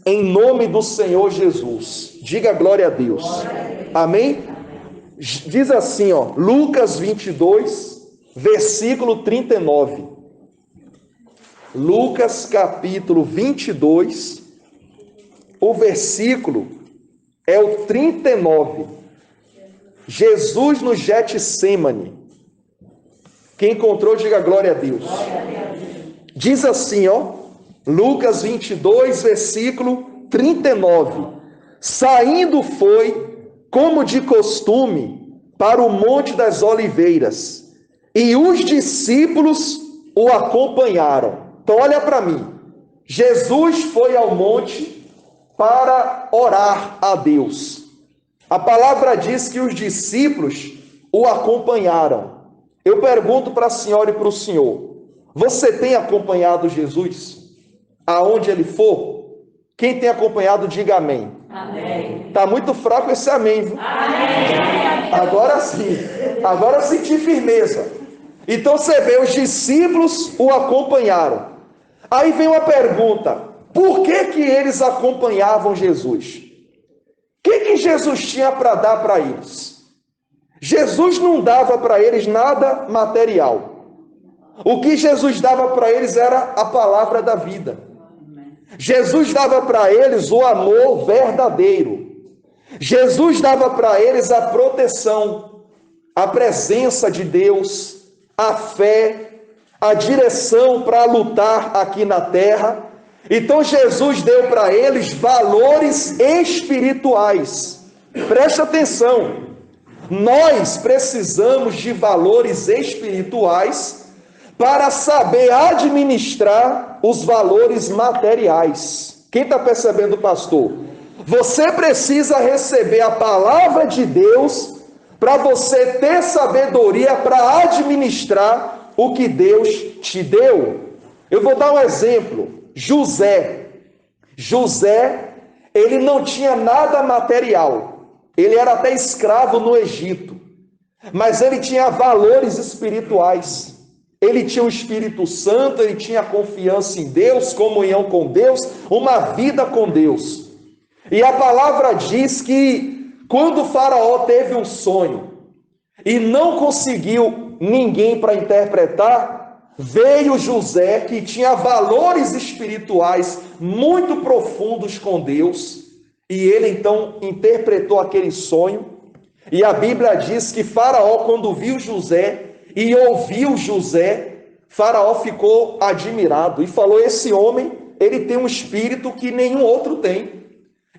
em nome do Senhor Jesus. Diga glória a Deus. Amém? Diz assim, ó, Lucas 22, versículo 39. Lucas capítulo 22, o versículo é o 39. Jesus no Getsêmani. Quem encontrou, diga glória a Deus. Diz assim, ó, Lucas 22, versículo 39. Saindo foi, como de costume, para o Monte das Oliveiras, e os discípulos o acompanharam. Então olha para mim, Jesus foi ao monte para orar a Deus. A palavra diz que os discípulos o acompanharam. Eu pergunto para a senhora e para o senhor, você tem acompanhado Jesus? Aonde ele for? Quem tem acompanhado, diga amém. Amém. Está muito fraco esse amém, viu? Amém. Agora sim, agora eu senti firmeza. Então você vê, os discípulos o acompanharam. Aí vem uma pergunta, por que eles acompanhavam Jesus? O que Jesus tinha para dar para eles? Jesus não dava para eles nada material. O que Jesus dava para eles era a palavra da vida. Jesus dava para eles o amor verdadeiro. Jesus dava para eles a proteção, a presença de Deus, a fé, a direção para lutar aqui na terra. Então Jesus deu para eles valores espirituais. Preste atenção, nós precisamos de valores espirituais para saber administrar os valores materiais. Quem está percebendo, pastor? Você precisa receber a palavra de Deus para você ter sabedoria para administrar o que Deus te deu. Eu vou dar um exemplo. José, ele não tinha nada material. Ele era até escravo no Egito. Mas ele tinha valores espirituais. Ele tinha o Espírito Santo, ele tinha confiança em Deus, comunhão com Deus, uma vida com Deus. E a palavra diz que quando o faraó teve um sonho e não conseguiu ninguém para interpretar, veio José, que tinha valores espirituais muito profundos com Deus, e ele então interpretou aquele sonho. E a Bíblia diz que Faraó, quando viu José e ouviu José, Faraó ficou admirado e falou: esse homem, ele tem um espírito que nenhum outro tem.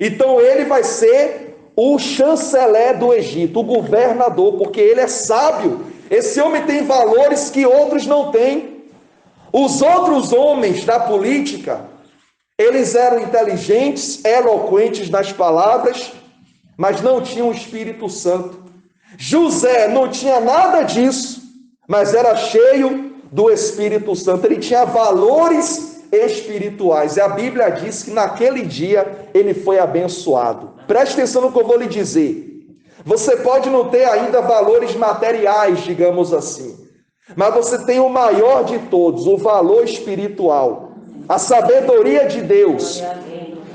Então ele vai ser o chanceler do Egito, o governador, porque ele é sábio. Esse homem tem valores que outros não têm. Os outros homens da política, eles eram inteligentes, eloquentes nas palavras, mas não tinham o Espírito Santo. José não tinha nada disso, mas era cheio do Espírito Santo. Ele tinha valores espirituais. E a Bíblia diz que naquele dia ele foi abençoado. Preste atenção no que eu vou lhe dizer. Você pode não ter ainda valores materiais, digamos assim, mas você tem o maior de todos, o valor espiritual, a sabedoria de Deus,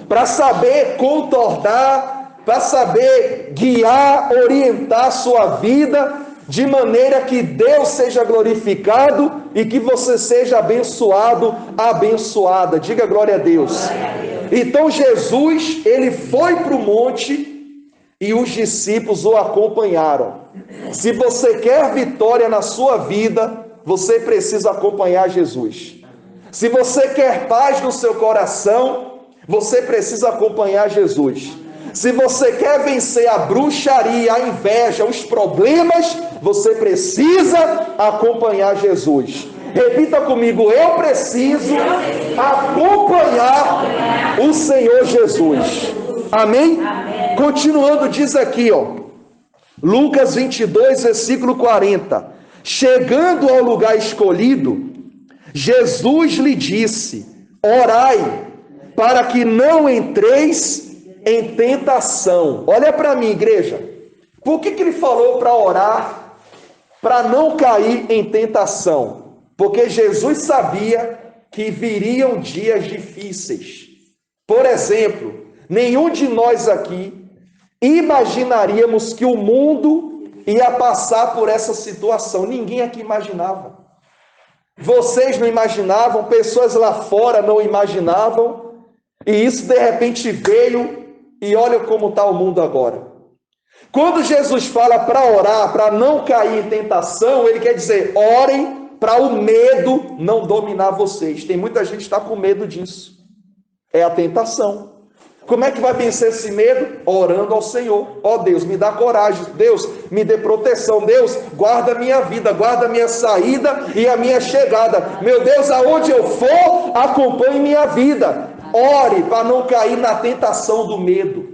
para saber contornar, para saber guiar, orientar a sua vida, de maneira que Deus seja glorificado e que você seja abençoado, abençoada. Diga glória a Deus. Então Jesus, ele foi para o monte e os discípulos o acompanharam. Se você quer vitória na sua vida, você precisa acompanhar Jesus. Se você quer paz no seu coração, você precisa acompanhar Jesus. Se você quer vencer a bruxaria, a inveja, os problemas, você precisa acompanhar Jesus. Repita comigo: eu preciso acompanhar o Senhor Jesus. Amém? Continuando, diz aqui, ó, Lucas 22, versículo 40. Chegando ao lugar escolhido, Jesus lhe disse: orai, para que não entreis em tentação. Olha para mim, igreja. Por que ele falou para orar, para não cair em tentação? Porque Jesus sabia que viriam dias difíceis. Por exemplo, nenhum de nós aqui imaginaríamos que o mundo ia passar por essa situação. Ninguém aqui imaginava. Vocês não imaginavam, pessoas lá fora não imaginavam, e isso de repente veio, e olha como está o mundo agora. Quando Jesus fala para orar, para não cair em tentação, ele quer dizer, orem para o medo não dominar vocês. Tem muita gente que está com medo disso. É a tentação. Como é que vai vencer esse medo? Orando ao Senhor. Ó Deus, me dá coragem. Deus, me dê proteção. Deus, guarda a minha vida, guarda a minha saída e a minha chegada. Meu Deus, aonde eu for, acompanhe minha vida. Ore para não cair na tentação do medo.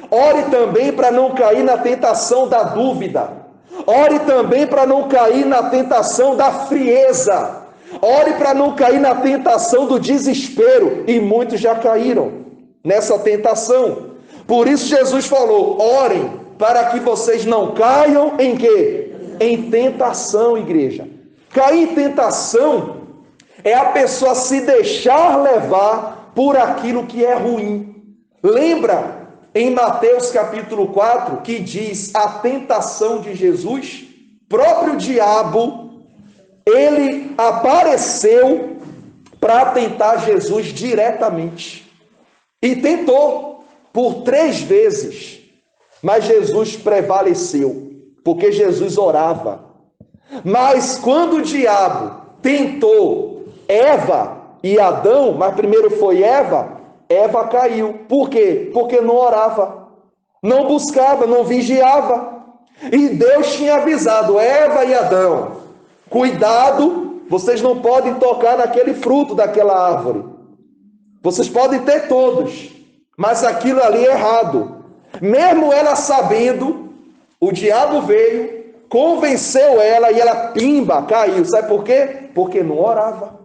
Ore também para não cair na tentação da dúvida. Ore também para não cair na tentação da frieza. Ore para não cair na tentação do desespero. E muitos já caíram nessa tentação. Por isso Jesus falou, orem para que vocês não caiam em quê? Em tentação, igreja. Cair em tentação é a pessoa se deixar levar por aquilo que é ruim. Lembra em Mateus capítulo 4 que diz a tentação de Jesus? Próprio diabo, ele apareceu para tentar Jesus diretamente. E tentou por 3 vezes, mas Jesus prevaleceu, porque Jesus orava. Mas quando o diabo tentou Eva e Adão, mas primeiro foi Eva, Eva caiu. Por quê? Porque não orava, não buscava, não vigiava. E Deus tinha avisado Eva e Adão, cuidado, vocês não podem tocar naquele fruto daquela árvore. Vocês podem ter todos, mas aquilo ali é errado. Mesmo ela sabendo, o diabo veio, convenceu ela e ela, pimba, caiu. Sabe por quê? Porque não orava.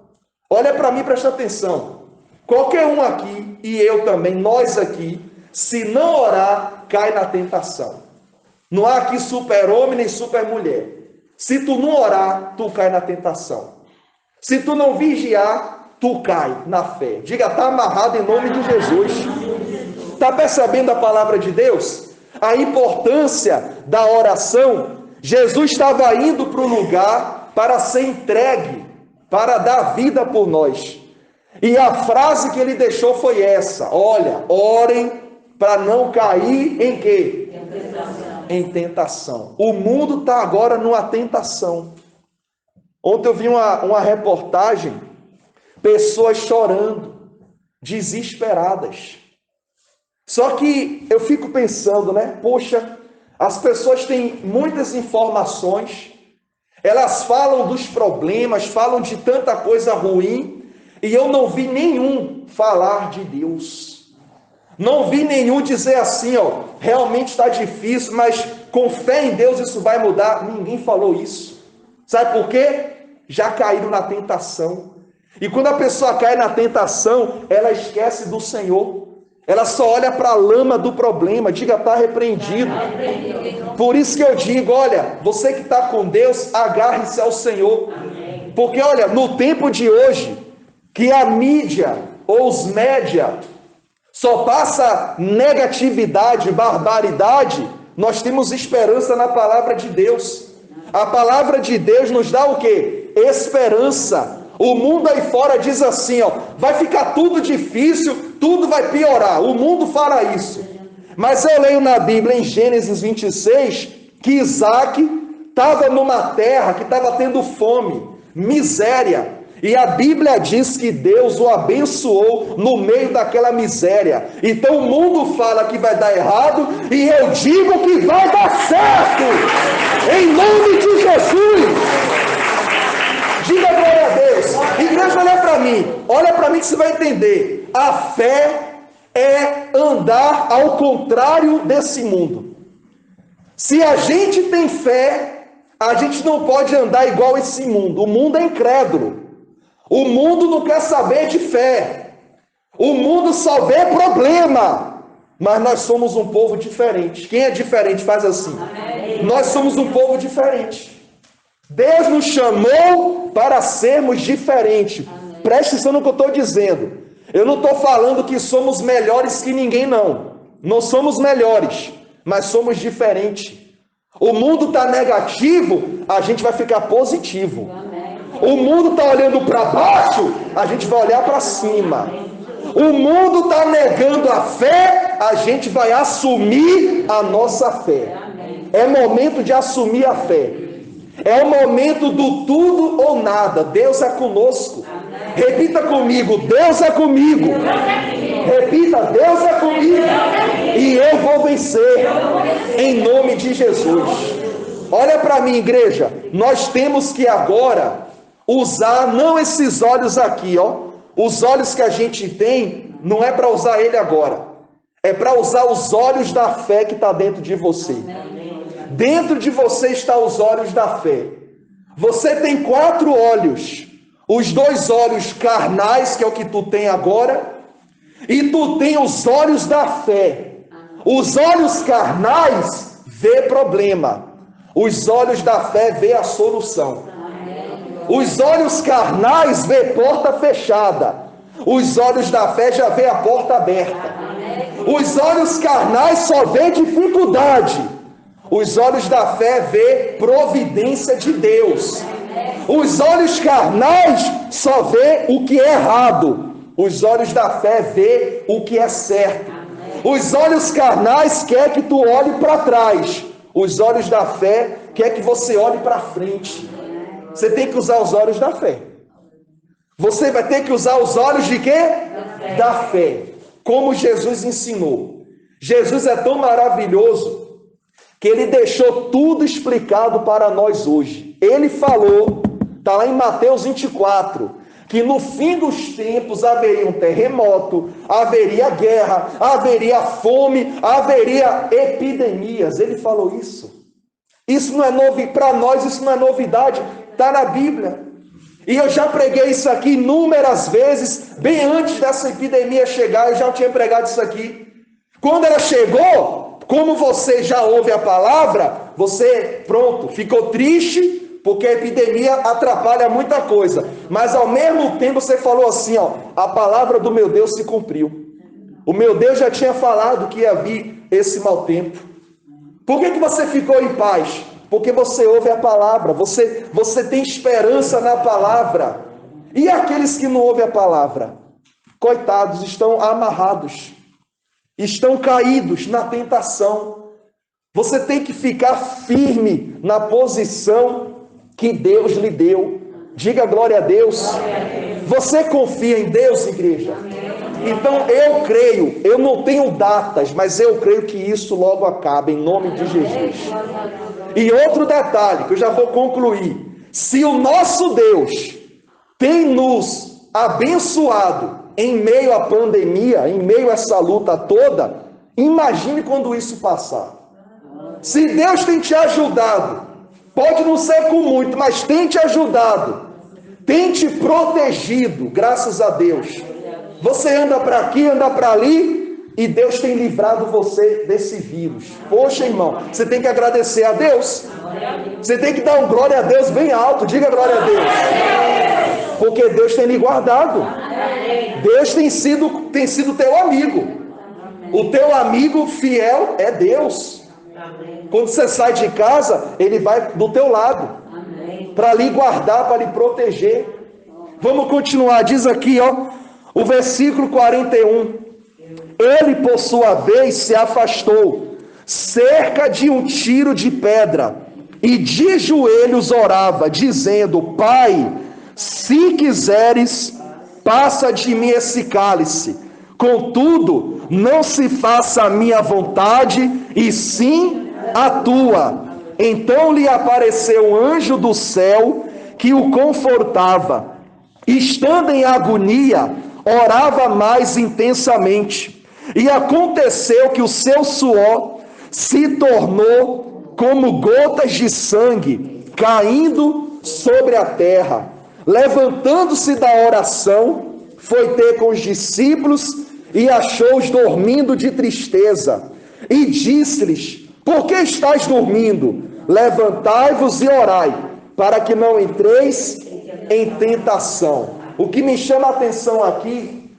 Olha para mim, presta atenção. Qualquer um aqui, e eu também, nós aqui, se não orar, cai na tentação. Não há aqui super-homem nem super-mulher. Se tu não orar, tu cai na tentação. Se tu não vigiar, tu cai na fé. Diga, está amarrado em nome de Jesus. Está percebendo a palavra de Deus? A importância da oração. Jesus estava indo para o lugar para ser entregue, para dar vida por nós. E a frase que ele deixou foi essa: olha, orem para não cair em quê? Em tentação. O mundo está agora numa tentação. Ontem eu vi uma reportagem, pessoas chorando, desesperadas. Só que eu fico pensando, né? Poxa, as pessoas têm muitas informações, elas falam dos problemas, falam de tanta coisa ruim, e eu não vi nenhum falar de Deus. Não vi nenhum dizer assim, ó, realmente está difícil, mas com fé em Deus isso vai mudar. Ninguém falou isso. Sabe por quê? Já caíram na tentação. E quando a pessoa cai na tentação, ela esquece do Senhor. Ela só olha para a lama do problema. Diga, está repreendido. Por isso que eu digo, olha, você que está com Deus, agarre-se ao Senhor. Porque olha, no tempo de hoje, que a mídia ou os média só passa negatividade, barbaridade, nós temos esperança na palavra de Deus. A palavra de Deus nos dá o quê? Esperança. O mundo aí fora diz assim, ó, vai ficar tudo difícil, tudo vai piorar. O mundo fala isso. Mas eu leio na Bíblia, em Gênesis 26, que Isaac estava numa terra que estava tendo fome, miséria. E a Bíblia diz que Deus o abençoou no meio daquela miséria. Então o mundo fala que vai dar errado e eu digo que vai dar certo. Em nome de Jesus. Diga glória a Deus. Igreja, olha para mim que você vai entender. A fé é andar ao contrário desse mundo. Se a gente tem fé, a gente não pode andar igual esse mundo. O mundo é incrédulo. O mundo não quer saber de fé. O mundo só vê problema. Mas nós somos um povo diferente. Quem é diferente faz assim. Amém. Nós somos um povo diferente. Deus nos chamou para sermos diferentes. Amém. Preste atenção no que eu estou dizendo. Eu não estou falando que somos melhores que ninguém, não. Não somos melhores, mas somos diferentes. O mundo está negativo, a gente vai ficar positivo. O mundo está olhando para baixo, a gente vai olhar para cima. O mundo está negando a fé, a gente vai assumir a nossa fé. É momento de assumir a fé. É o momento do tudo ou nada. Deus é conosco. Repita comigo: Deus é comigo. Repita: Deus é comigo. E eu vou vencer. Em nome de Jesus. Olha para mim, igreja. Nós temos que agora usar não esses olhos aqui, ó. Os olhos que a gente tem, não é para usar ele agora. É para usar os olhos da fé que está dentro de você. Dentro de você estão os olhos da fé. Você tem 4 olhos. Os 2 olhos carnais, que é o que tu tem agora, e tu tem os olhos da fé. Os olhos carnais vê problema. Os olhos da fé vê a solução. Os olhos carnais vê porta fechada. Os olhos da fé já vê a porta aberta. Os olhos carnais só vê dificuldade. Os olhos da fé vê providência de Deus. Os olhos carnais só vê o que é errado. Os olhos da fé vê o que é certo. Os olhos carnais quer que tu olhe para trás. Os olhos da fé quer que você olhe para frente. Você tem que usar os olhos da fé. Você vai ter que usar os olhos de quê? Da fé. Como Jesus ensinou. Jesus é tão maravilhoso que ele deixou tudo explicado para nós hoje. Ele falou, está lá em Mateus 24, que no fim dos tempos haveria um terremoto, haveria guerra, haveria fome, haveria epidemias. Ele falou isso. Isso não é novidade para nós, isso não é novidade, está na Bíblia. E eu já preguei isso aqui inúmeras vezes, bem antes dessa epidemia chegar, eu já tinha pregado isso aqui. Quando ela chegou, como você já ouve a palavra, você, pronto, ficou triste, porque a epidemia atrapalha muita coisa. Mas ao mesmo tempo você falou assim, ó, a palavra do meu Deus se cumpriu. O meu Deus já tinha falado que ia vir esse mau tempo. Por que você ficou em paz? Porque você ouve a palavra, você tem esperança na palavra. E aqueles que não ouvem a palavra? Coitados, estão amarrados, estão caídos na tentação. Você tem que ficar firme na posição que Deus lhe deu. Diga glória a Deus. Você confia em Deus, igreja? Então eu creio, eu não tenho datas, mas eu creio que isso logo acaba, em nome de Jesus. E outro detalhe, que eu já vou concluir. Se o nosso Deus tem nos abençoado em meio à pandemia, em meio a essa luta toda, imagine quando isso passar. Se Deus tem te ajudado, pode não ser com muito, mas tem te ajudado, tem te protegido, graças a Deus. Você anda para aqui, anda para ali, e Deus tem livrado você desse vírus. Poxa, irmão, você tem que agradecer a Deus. Você tem que dar um glória a Deus bem alto. Diga glória a Deus. Porque Deus tem lhe guardado. Deus tem sido teu amigo. O teu amigo fiel é Deus. Quando você sai de casa, Ele vai do teu lado. Para lhe guardar, para lhe proteger. Vamos continuar. Diz aqui, ó, o versículo 41. Ele, por sua vez, se afastou, cerca de um tiro de pedra, e de joelhos orava, dizendo: Pai, se quiseres, passa de mim esse cálice. Contudo, não se faça a minha vontade, e sim a tua. Então lhe apareceu um anjo do céu que o confortava. Estando em agonia, orava mais intensamente. E aconteceu que o seu suor se tornou como gotas de sangue caindo sobre a terra. Levantando-se da oração, foi ter com os discípulos e achou-os dormindo de tristeza. E disse-lhes: Por que estáis dormindo? Levantai-vos e orai, para que não entreis em tentação. O que me chama a atenção aqui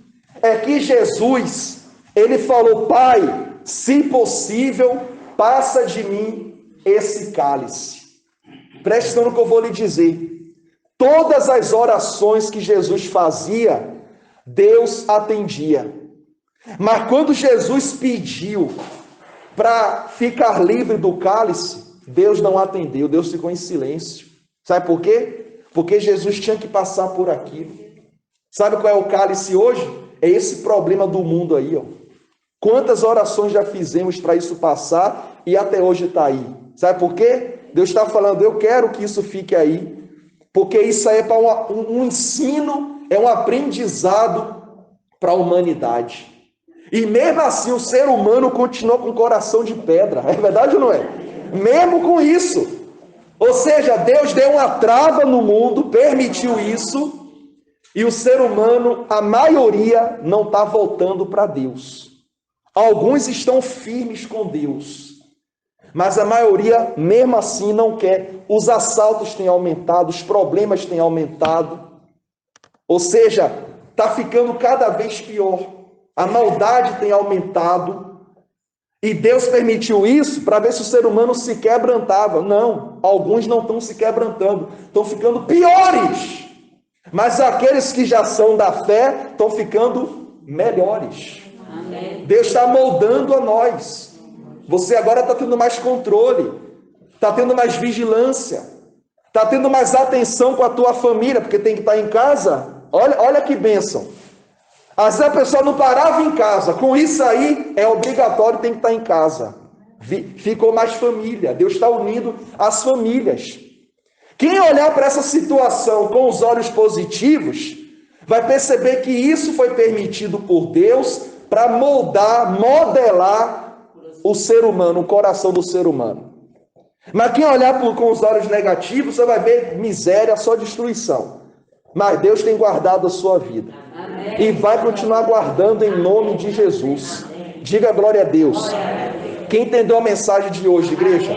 é que Jesus, ele falou: Pai, se possível, passa de mim esse cálice. Preste atenção no que eu vou lhe dizer. Todas as orações que Jesus fazia, Deus atendia. Mas quando Jesus pediu para ficar livre do cálice, Deus não atendeu, Deus ficou em silêncio. Sabe por quê? Porque Jesus tinha que passar por aquilo. Sabe qual é o cálice hoje? É esse problema do mundo aí, ó. Quantas orações já fizemos para isso passar e até hoje está aí. Sabe por quê? Deus está falando: eu quero que isso fique aí, porque isso aí é para um ensino, é um aprendizado para a humanidade. E mesmo assim o ser humano continua com o coração de pedra. É verdade ou não é? Mesmo com isso. Ou seja, Deus deu uma trava no mundo, permitiu isso, e o ser humano, a maioria, não está voltando para Deus. Alguns estão firmes com Deus, mas a maioria, mesmo assim, não quer. Os assaltos têm aumentado, os problemas têm aumentado. Ou seja, está ficando cada vez pior. A maldade tem aumentado. E Deus permitiu isso para ver se o ser humano se quebrantava. Não, alguns não estão se quebrantando, estão ficando piores. Mas aqueles que já são da fé estão ficando melhores. Amém. Deus está moldando a nós. Você agora está tendo mais controle, está tendo mais vigilância, está tendo mais atenção com a tua família, porque tem que estar em casa. Olha que bênção. Às vezes a pessoa não parava em casa. Com isso aí, é obrigatório, tem que estar em casa. Ficou mais família. Deus está unindo as famílias. Quem olhar para essa situação com os olhos positivos, vai perceber que isso foi permitido por Deus para modelar o ser humano, o coração do ser humano. Mas quem olhar com os olhos negativos, você vai ver miséria, só destruição. Mas Deus tem guardado a sua vida. Amém. E vai continuar guardando em nome de Jesus. Diga glória a Deus. Quem entendeu a mensagem de hoje, igreja?